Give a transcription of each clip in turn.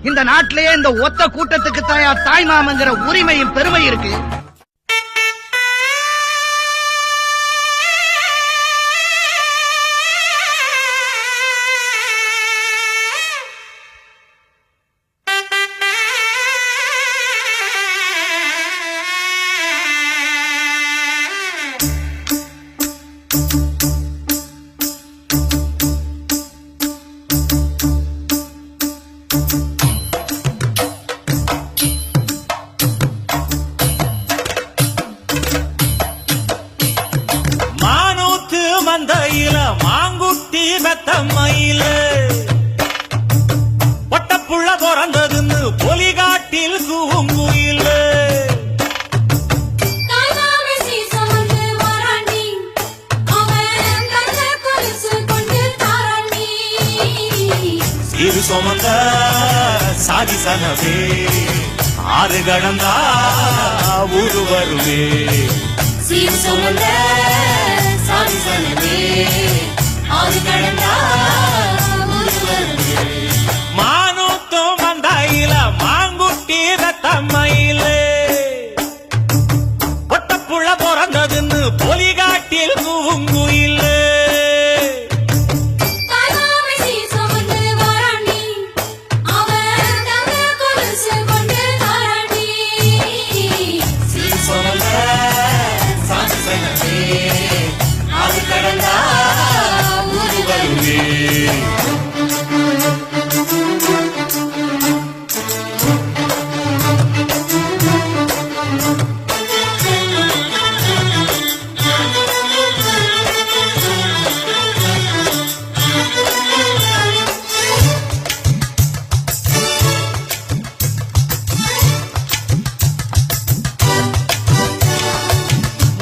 இந்த நாட்டிலேயே இந்த ஒத்த கூட்டத்துக்கு தாய் மாமங்கிற உரிமையும் பெருமை இருக்கு. மந்தையில மாங்குட்டி மெத்தம்மையில ஒட்டப்புள்ள பிறந்ததுன்னு பொலிகாட்டில் கூங்குயில இது சுமந்த சாதி சனவே ஆறு கடந்தா ஊரு வருவே சீர் சுமந்த சாதி சனவே ஆறு கடந்தா ஊரு வருவே மானூத்தும் மந்தாயில மாங்குட்டி ரத்தம்மையில ஒட்டப்புள்ள பிறந்ததுன்னு பொலிகாட்டில் கூங்குயில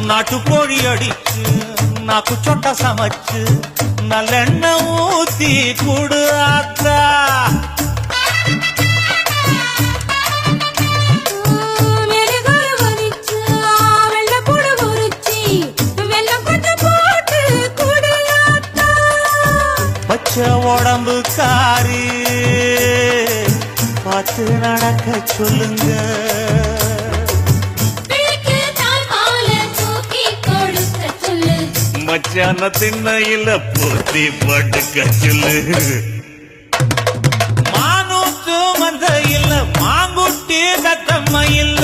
நாட்டுக்கோழி அடிச்சு நாக்கு சொட்ட சமைச்சு நல்லெண்ணெய் ஊத்தி கூடு ஆத்தா பச்சை உடம்பு காரி பார்த்து நடக்க சொல்லுங்க மச்சான திண்ணையில போத்தி படுக்க சொல்லு மானூத்து மந்தையில மாங்குட்டி தத்தம்மையில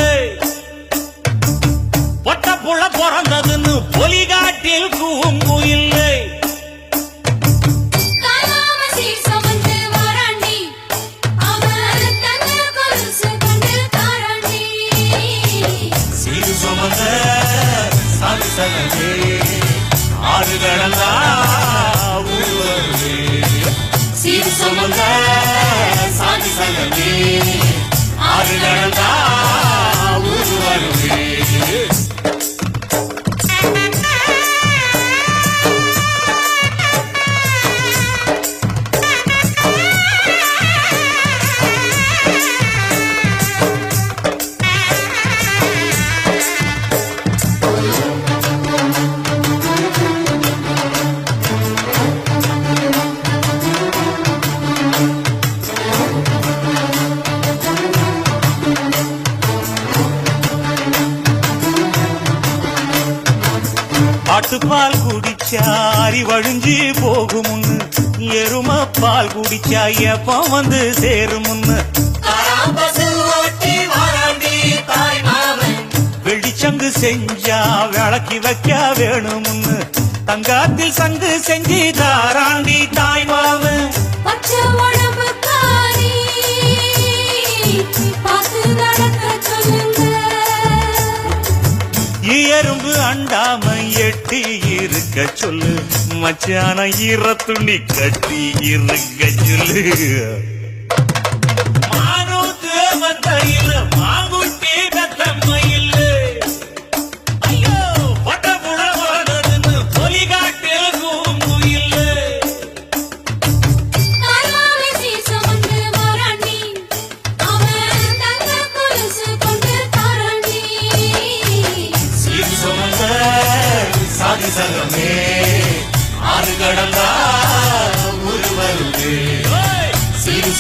பொட்டப்புள்ள பிறந்ததுன்னு பொலிகாட்டில் கூங்குயில்லை சீர் சுமந்த சாதி சனவே ஆறு கடந்தா ஊரு வருவே சீர் சுமந்த சாதி சனவே ஆறு கடந்தா ஊரு வருவே பால் குடிச்சா அறி வழிஞ்சி போகுமுன்னு எரும பால் குடிச்சா எப்ப வந்து சேருமுன்னு வெடிச்சங்கு செஞ்சா விளக்கி வைக்க வேணுமுன்னு தங்காத்தில் சங்கு செஞ்சு தாராண்டி தாய் மாவன் எறும்பு அண்டாம எட்டி இருக்க சொல்லு மச்சான ஈர துணி கட்டி இருக்க சொல்லு மானூத்து மந்தையில மாங்குட்டி தத்தம்மையில ஐயோ பொட்டப்புள்ள பிறந்ததுன்னு பொலிகாட்டில் கூங்குயில்ல சாதி சங்கமே ஆறு கடந்தா ஊரு வருவே சீர்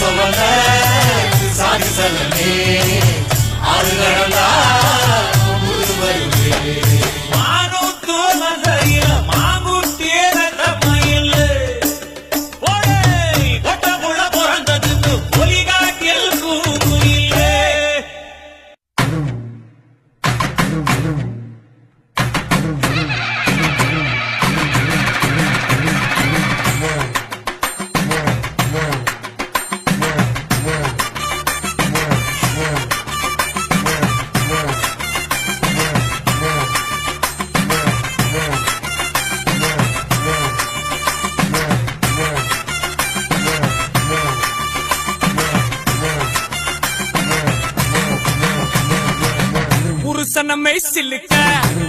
புருஷனம்மை சில்லுக்க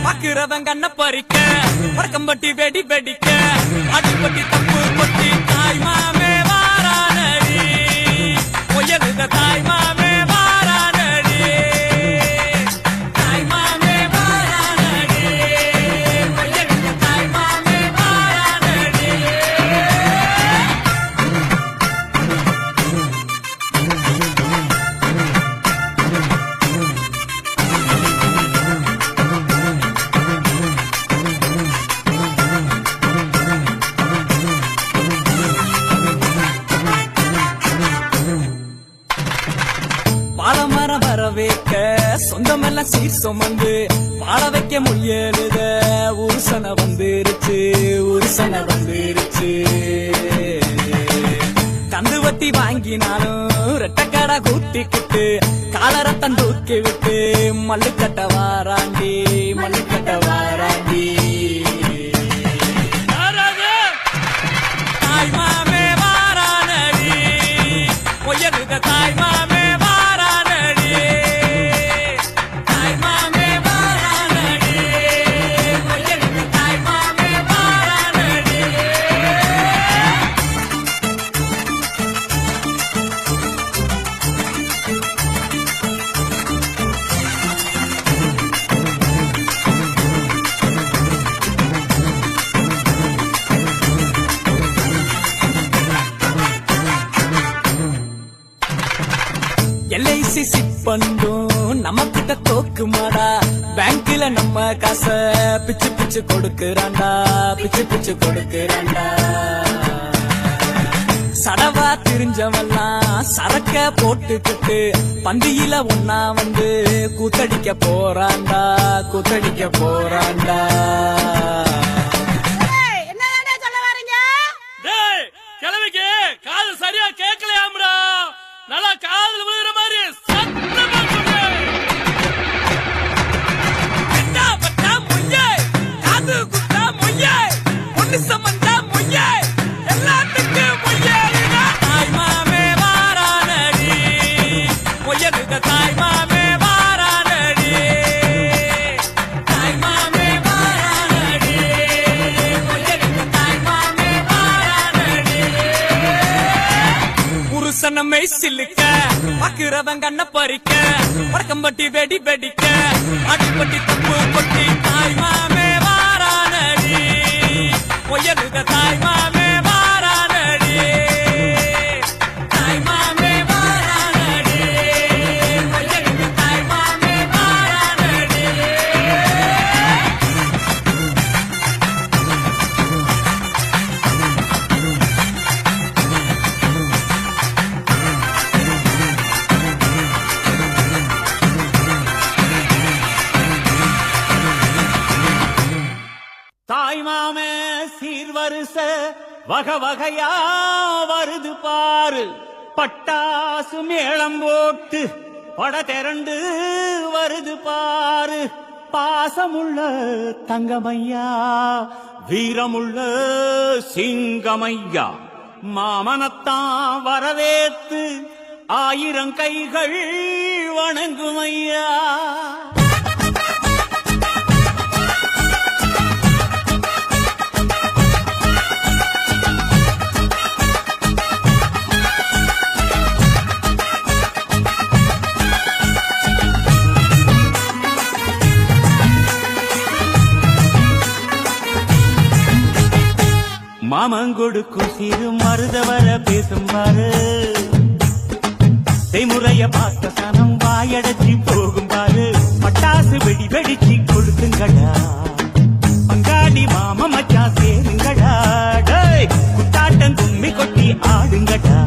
பாக்குறவங்க கண்ண பறிக்க வடக்கம்பட்டி வெடி வெடிக்க அடிப்பட்டி தப்பு கொட்டி தாய் மாமே வாரானடி ஒயலுத தாய் மாமே வாரானடி தாய் மாமே வாரானடி ஒயலுத தாய் மாமே வாரானடி பாலமரம் வர வைக்க சொந்தமெல்லாம் சீர் சுமந்து வாழ வைக்க முயலுத உருசன வந்துருச்சு உருசன வந்துருச்சு கந்துவத்தி வாங்கினாலும் ரெட்டக்கடை கூட்டிக்கிட்டு காலரத்தன் தூக்கி விட்டு மல்லுக்கட்ட வாராண்டி மல்லுக்கட்ட வாராண்டி தாய் மாமே வாரானடி ஒயலுத தாய் மாமே வாரானடி தாய் மாமே வாரானடி ஒயலுத தாய் மாமே வாரானடி எல்ஐசி சிட் பண்ணும் நம்ம கிட்ட தோக்குமாடா பேங்க்ல நம்ம காச பிச்சு பிச்சு கொடுக்கறான்டா பிச்சு பிச்சு கொடுக்கறான்டா சடவா தெரிஞ்சவெல்லாம் சரக்க போட்டுக்கிட்டு பந்தியில ஒன்னா வந்து கூத்தடிக்க போறான்டா கூத்தடிக்க போறான்டா கிழவிக்கு காது சரியா கேட்கலையாம்டா நல்லா காதுல விழுகிற மாதிரி சத்தமா சொல்லு பெட்டா பட்டா மொய்யே காது குத்தா மொய்யே பொண்ணு சம்பந்தா மொய்யே எல்லாத்துக்கும் மொய்யே தாய் மாமே வாரானடி மொய்யலுத தாய் மாமே வாரானடி தாய் மாமே வாரானடி மொய்யலுத தாய் மாமே வாரானடி புருஷனம்மை சில்லுக்க பாக்குறவன் கண்ண பறிக்க வடக்கம்பட்டி வெடி வெடிக்க அடிப்பட்டி தப்பு கொட்டி தாய் மாமே வாரானடி ஒயலுத தாய் மாமே வாரானடி தாய் மாமே வாரானடி ஒயலுத தாய் மாமே வாரானடி தாய் மாமே சீர்வரிச வகை வகையா வருது பாரு பட்டாசு மேளம் போட்டு பட திரண்டு வருது பாரு பாசமுள்ள தங்கமையா வீரமுள்ள சிங்கமையா மாமனத்தான் வரவேத்து ஆயிரம் கைகள் வணங்குமையா மாமங்கொடுக்கும் சிறு மருதவர பேசும் பாரு செய்முறைய பார்த்த சனம் வாயடைச்சி போகும் பாரு பட்டாசு வெடி வெடிச்சு கொடுத்துங்கடா பங்காளி மாம மச்சான் சேருங்கடா டேய் குத்தாட்டம் கும்மி கொட்டி ஆடுங்கடா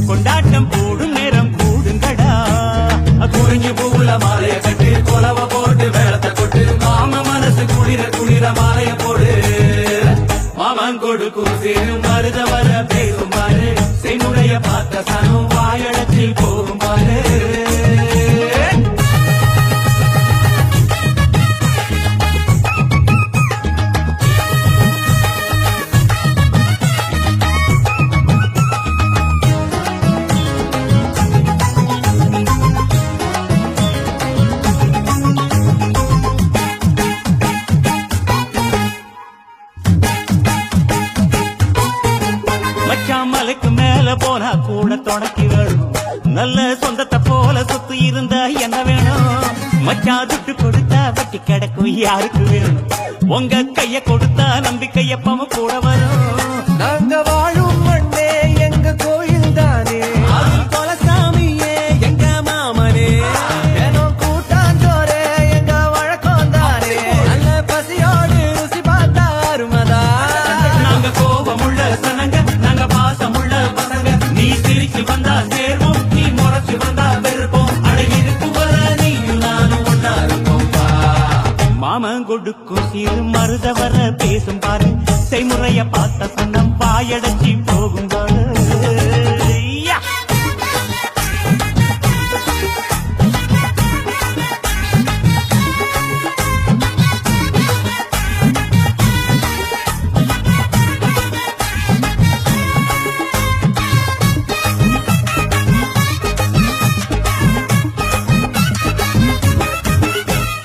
கொண்டாட்டம் போடும் நேரம் கூடுங்கடா குறிஞ்சி பூவுல மாலைய கட்டு கொலவ போட்டு வேளத்தை கொட்டு மாம மனசு குளிர குளிர மாலைய போடு மாமன் கொடுக்கும் சேரும் மருத வர பேசும் பாரு செய்முறைய பார்த்த சனம் வாயடைச்சி போகும் பாரு நல்ல சொந்தத்தை போல சொத்து இருந்தா என்ன வேணும்? மச்சான் துட்டு கொடுத்தா வட்டி கிடக்கும் யாருக்கு வேணும்? உங்க கைய கொடுத்தா நம்பிக்கை எப்பவும் கூட வரும். நாங்க வாழும் மண்ணே எங்க கோயில் தானே, அருள் கொலசாமியே எங்க மாமனே, ஏனோ கூட்டாஞ்சோரே எங்க வழக்கம் தானே, நல்ல பசியோடு ருசி பார்த்தா அருமதா. நாங்க கோபமுள்ள சனங்க, நாங்க பாசமுள்ள பசங்க. நீ சிரிச்சு வந்தா சேர்வோம், நீ முறைச்சு வந்தா வெறுப்போம். அழகிருக்கு வர நீயும் நானும் ஒன்னா இருப்போம். மாமன் கொடுக்கும் சீரு மருத வர பேசும் பாரு, செய்முறைய பார்த்த சொன்னம் வாயடைச்சி போகும் பாரு. யா!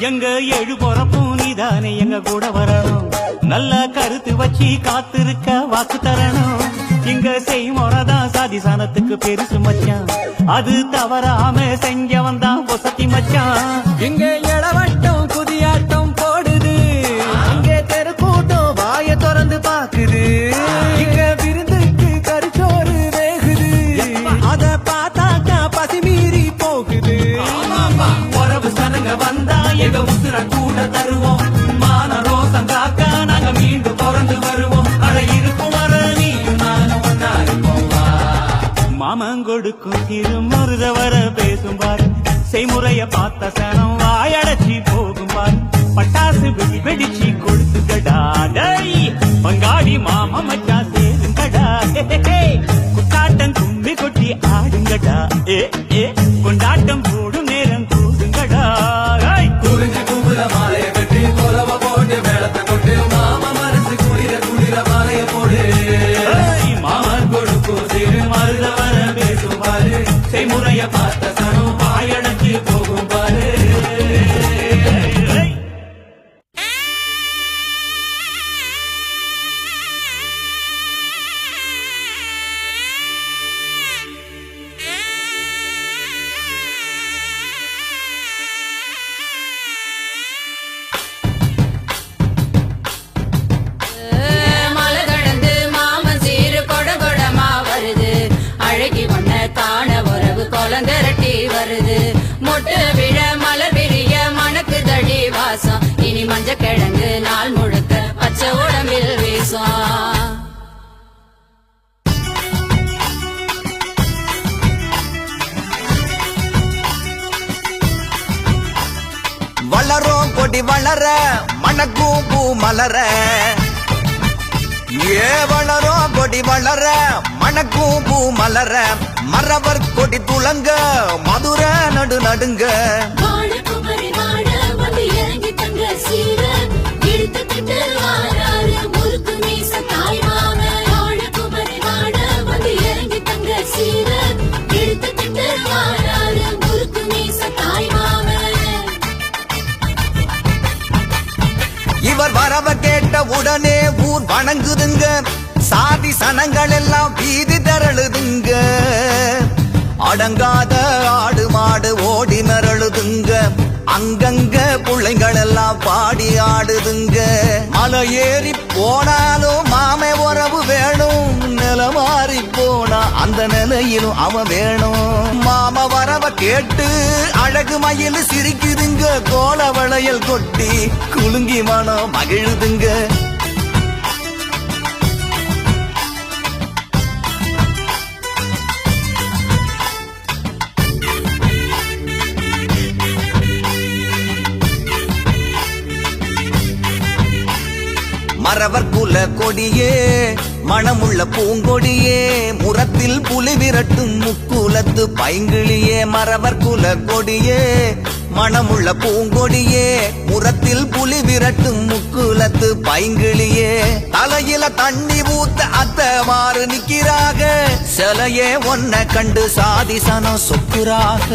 எங்க ஏழு பொறப்பும் நீதானே எங்க கூட வரணும். நல்ல கருத்து வச்சு காத்திருக்க வாக்கு தரணும். இங்க செய்முறைதான் சாதி சாணத்துக்கு பெருசு மச்சான், அது தவறாம செஞ்சவன் தான் பொசத்தி மச்சான். இங்க இளவட்டம் குதியாட்டம் போடுது, இங்கே தெருக்கூட்டம் வாய திறந்து பாக்குது, இங்க விருந்துக்கு கரிச்சோறு வேகுது, அத பார்த்தாக்கா பசி மீறி போகுது. உறவு சனங்க வந்தா எங்க உசுர கூட தருவோம். மான ரோசம் காக்க நாங்க மீண்டும் பிறந்து வருவோம். அட இருக்கும் வர நீயும் நானும் ஒன்னா இருப்போம். மாமன் கொடுக்கும் திரு மருத வர பேசும் பாரு, செய்முறைய பார்த்த சனம் வாயடைச்சி போகும் பாரு. பட்டாசு வெடி வெடிச்சு கொடுத்துக்கடா டேய், பங்காளி மாமா மச்சா சேருங்கடா. குட்டாட்டம் கும்பி கொட்டி ஆடுங்கடா. ஏ ஏ கொண்டாட்டம் போடும் நேரம் கூடுங்கடா. குறிஞ்சி கும்புல மாலைய கட்டி கொலவ போட்டு மேளத்தை கொண்டு மாமா மனசு குளிர குளிர மாலைய போடு. மாமன் கொடுக்கும் திரு மருத வர பேசும் பாரு, செய்முறைய பார்த்த சனம் வாயடைச்சி போகும் பாரு. மலை கடந்து மாமன் சீரு கொட கொடமா வருது, அழகி ஒன்ன காண உறவு கொலந்திரட்டி வருது. மொட்டு விழ மலர் விரிய மணக்கு தடி வாசம், இனி மஞ்ச கிழங்கு நாள் முழுக்க பச்சை உடம்பில் வீசும். வளரும் கொடி வளர மணக்கும் பூ மலர, ஏ வளரும் கொடி வளர மணக்கும் பூ மலர, மரவர் கொடி துளங்க மதுர நடு நடுங்க. வாழக்குமரி வாழ வந்து இறங்கி தங்க சீர இழுத்துக்கிட்டு வாராரு முறுக்கு மீச தாய் மாம. வாழக்குமரி வாழ வந்து இறங்கி தங்க சீர இழுத்துக்கிட்டு வாராரு முறுக்கு மீச தாய் மாம. இவர் வரவ கேட்ட உடனே ஊர் வணங்குதுங்க, சாதி சனங்கள் எல்லாம் வீதி திரளுதுங்க. அடங்காத ஆடு மாடு ஓடி மிரளுதுங்க, அங்கங்க பிள்ளைங்கள் எல்லாம் பாடி ஆடுதுங்க. மலை ஏறி போனாலும் மாமே உறவு வேணும், நில மாறி போனா அந்த நிலையிலும் அவன் வேணும். மாம வரவ கேட்டு அழகு மயில் சிரிக்குதுங்க, கோல வளையல் கொட்டி குலுங்கி மனம் மகிழுதுங்க. மறவர் குல கொடியே மணமுள்ள பூங்கொடியே, முரத்தில் புலி விரட்டும் முக்குலத்து பைங்கிளியே. மறவர் குல கொடியே மணமுள்ள பூங்கொடியே, முரத்தில் புலி விரட்டும் முக்குலத்து பைங்கிளியே. தலையில தண்ணி ஊத்த அத்த மாறு நிக்கிறாக, சிலையே ஒன்ன கண்டு சாதி சனம் சொக்குறாக.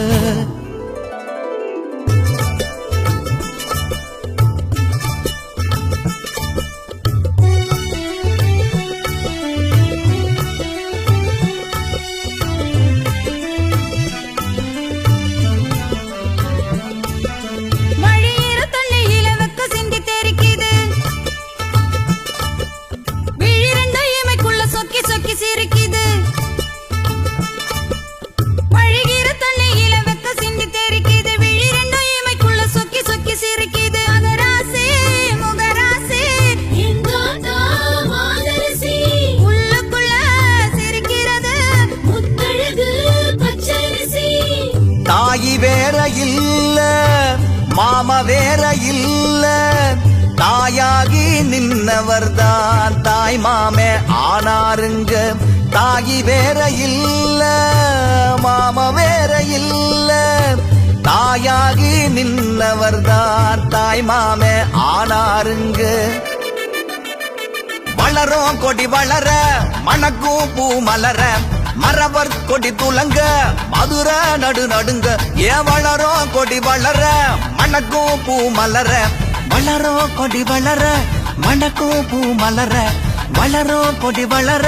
தாயி வேற இல்ல மாமா வேற இல்ல தாயாகி நின்னவர்தான் தாய் மாமே ஆனாருங்க தாயி வேற இல்ல மாமா வேற இல்ல தாயாகி நின்னவர்தான் தாய் மாமே ஆனாருங்க வளரும் கொடி வளர மணக்கும் பூ மலர மரவர் கொடி துலங்க மதுர நடு நடுங்க ஏன் வளரும் கொடி வளர மணக்கும் பூ மலர வளரும் கொடி வளர மணக்கும் பூ மலர வளரும் கொடி வளர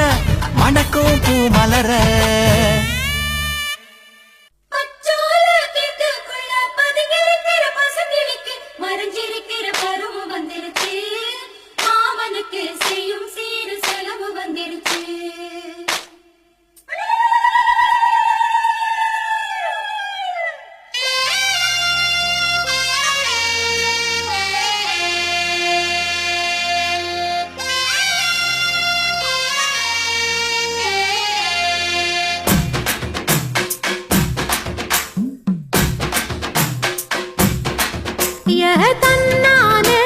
மணக்கும் பூ மலர மறைஞ்சிருக்கிற பருவம் வந்துருச்சு மாமனுக்கு செய்யும் சீரு செலவு வந்துருச்சு தன்னானே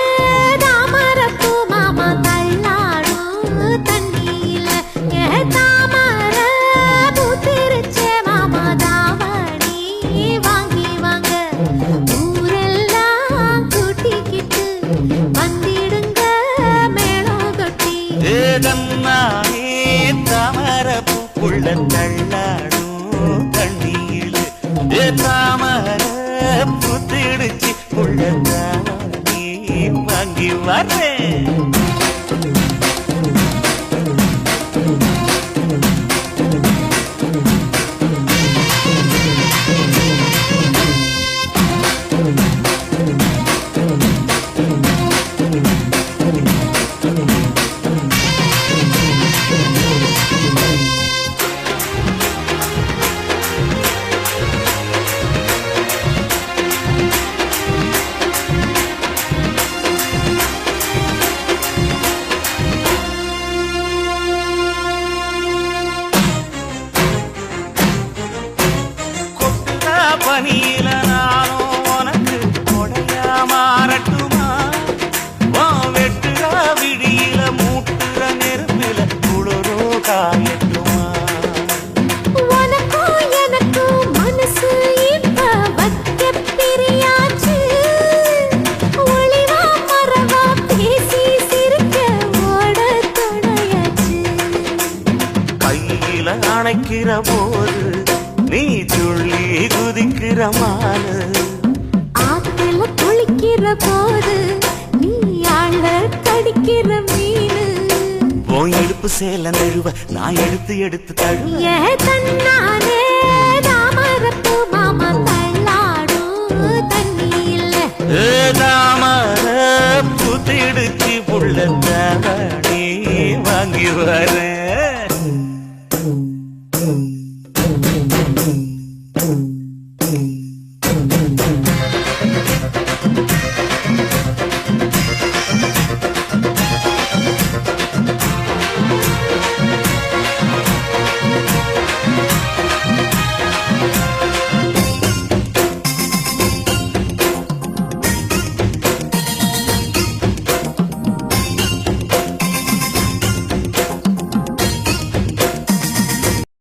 தாமரப்பூ மாமா தள்ளாடும் தண்ணியில தாமர பூத்திருச்சே மாமா தாவணி வாங்கி வாங்க ஊரெல்லாம் கூட்டிக்கிட்டு வந்திடுங்க மேளம் கொட்டி தன்னானே தாமரப்பூ புள்ள தள்ளாடும் தண்ணியில தாமர பூத்திடுச்சு நீ வாங்கி வரேன் பனியில நானும் உனக்கு கொடையா மாறட்டுமா வெட்டுற விடியில மூட்டுற நெருப்பில குளிரோ காயட்டுமா உனக்கும் எனக்கும் மனசு இப்ப வைக்க பிரியாச்சு ஒளிவா மரவா பேசி சிரிக்க ஓட துணையாச்சு கையில அணைக்கிற போது நீ துள்ளி குதிக்கிற மானு ஆத்துல குளிக்கிற போது நீ ஆள கடிக்கிற மீனு உன் இடுப்பு சேல நழுவ நான் எடுத்து எடுத்து தழுவ ஏ தன்னானே